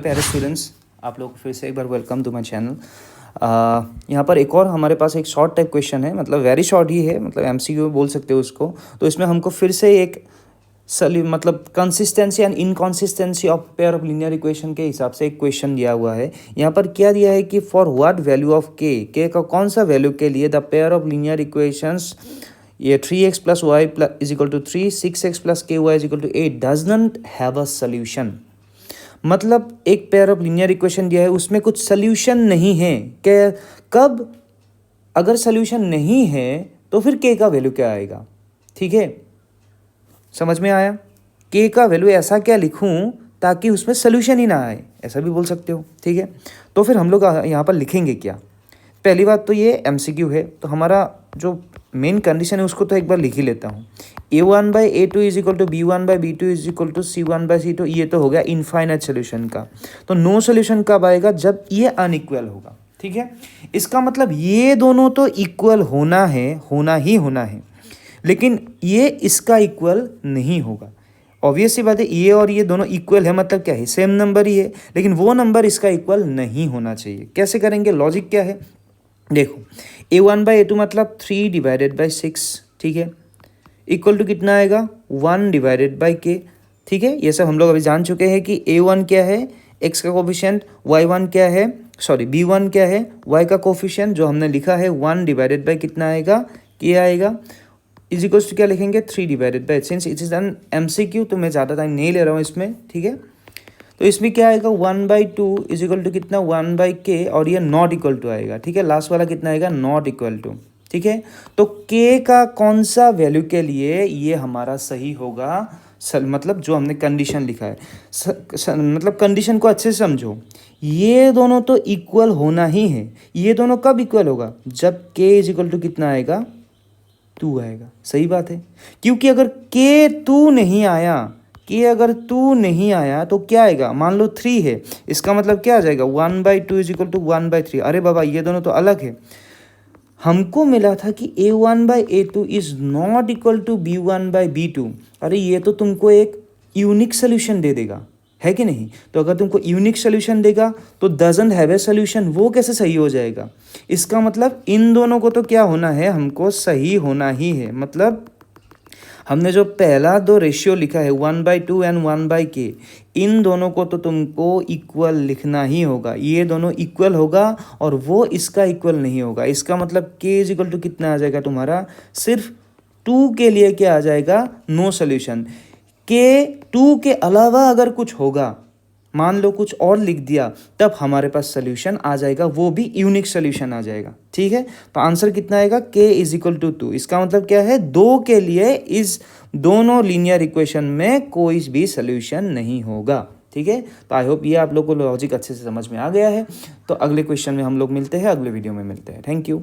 प्यारे स्टूडेंट्स, आप लोग फिर से एक बार वेलकम टू माय चैनल। यहाँ पर एक और हमारे पास एक शॉर्ट टाइप क्वेश्चन है, मतलब वेरी शॉर्ट ही है, मतलब एमसीक्यू बोल सकते हो उसको। तो इसमें हमको फिर से एक मतलब consistency and inconsistency of pair of linear equation के हिसाब से एक क्वेश्चन दिया हुआ है। यहाँ पर क्या दिया है कि फॉर व्हाट वैल्यू ऑफ के का कौन सा वैल्यू के लिए the pair of linear equations ये 3x plus Y is equal to 3, 6x plus K Y is equal to 8 does not have a solution. मतलब एक पेयर ऑफ लीनियर इक्वेशन दिया है, उसमें कुछ सोल्यूशन नहीं है। क्या कब अगर सोल्यूशन नहीं है तो फिर के का वैल्यू क्या आएगा? ठीक है, समझ में आया? के का वैल्यू ऐसा क्या लिखूं ताकि उसमें सोल्यूशन ही ना आए, ऐसा भी बोल सकते हो। ठीक है, तो फिर हम लोग यहाँ पर लिखेंगे क्या? पहली बात तो ये एमसीक्यू है, तो हमारा जो मेन कंडीशन है उसको तो एक बार लिख ही लेता हूँ। a1/a2 is equal to b1/b2 is equal to c1/c2। ये तो हो गया इनफाइनाइट सोल्यूशन का। तो नो सोल्यूशन कब आएगा? जब ये अनइक्वल होगा। ठीक है, इसका मतलब ये दोनों तो इक्वल होना है, होना ही होना है, लेकिन ये इसका इक्वल नहीं होगा। ऑब्वियस सी बात है, ये और ये दोनों इक्वल है, मतलब क्या है? सेम नंबर ही है, लेकिन वो नंबर इसका इक्वल नहीं होना चाहिए। कैसे करेंगे? लॉजिक क्या है देखो, a1/a2 मतलब 3 डिवाइडेड बाई 6, ठीक है, इक्वल टू कितना आएगा? 1 डिवाइडेड बाई के। ठीक है, ये सब हम लोग अभी जान चुके हैं कि a1 क्या है, x का कोफिशिएंट, y1 क्या है, सॉरी b1 क्या है, y का कोफिशिएंट, जो हमने लिखा है 1 डिवाइडेड बाई कितना आएगा? के आएगा, इज इक्वल टू क्या लिखेंगे? 3 divided by. Since it is an MCQ तो मैं ज़्यादा टाइम नहीं ले रहा हूँ इसमें। ठीक है, तो इसमें क्या आएगा? 1/2 इज इक्वल टू कितना? 1/k, और ये नॉट इक्वल टू आएगा। ठीक है, लास्ट वाला कितना आएगा? Not equal to. ठीक है, तो k का कौन सा वैल्यू के लिए ये हमारा सही होगा? मतलब जो हमने कंडीशन लिखा है, मतलब कंडीशन को अच्छे से समझो। ये दोनों तो इक्वल होना ही है। ये दोनों कब इक्वल होगा? जब k इज इक्वल टू कितना आएगा? 2 आएगा। सही बात है, क्योंकि अगर k अगर 2 नहीं आया तो क्या आएगा? मान लो 3 है, इसका मतलब क्या आ जाएगा? 1/2 इज इक्वल टू 1/3। अरे बाबा, ये दोनों तो अलग है। हमको मिला था कि a1/a2 is not equal to b1/b2। अरे ये तो तुमको एक यूनिक सोल्यूशन दे देगा, है कि नहीं? तो अगर तुमको यूनिक सोल्यूशन देगा तो डजंट हैव ए सोल्यूशन, वो कैसे सही हो जाएगा? इसका मतलब इन दोनों को तो क्या होना है? हमको सही होना ही है। मतलब हमने जो पहला दो रेशियो लिखा है 1/2 एंड 1/k, इन दोनों को तो तुमको इक्वल लिखना ही होगा। ये दोनों इक्वल होगा और वो इसका इक्वल नहीं होगा। इसका मतलब k इज इक्वल टू कितना आ जाएगा तुम्हारा? सिर्फ 2 के लिए क्या आ जाएगा? No solution. k 2 के अलावा अगर कुछ होगा, मान लो कुछ और लिख दिया, तब हमारे पास सोल्यूशन आ जाएगा, वो भी यूनिक सोल्यूशन आ जाएगा। ठीक है, तो आंसर कितना आएगा? k is equal to 2। इसका मतलब क्या है? 2 के लिए इस दोनों लीनियर इक्वेशन में कोई भी सोल्यूशन नहीं होगा। ठीक है, तो आई होप ये आप लोग को लॉजिक अच्छे से समझ में आ गया है। तो अगले क्वेश्चन में हम लोग मिलते हैं, अगले वीडियो में मिलते हैं। Thank you.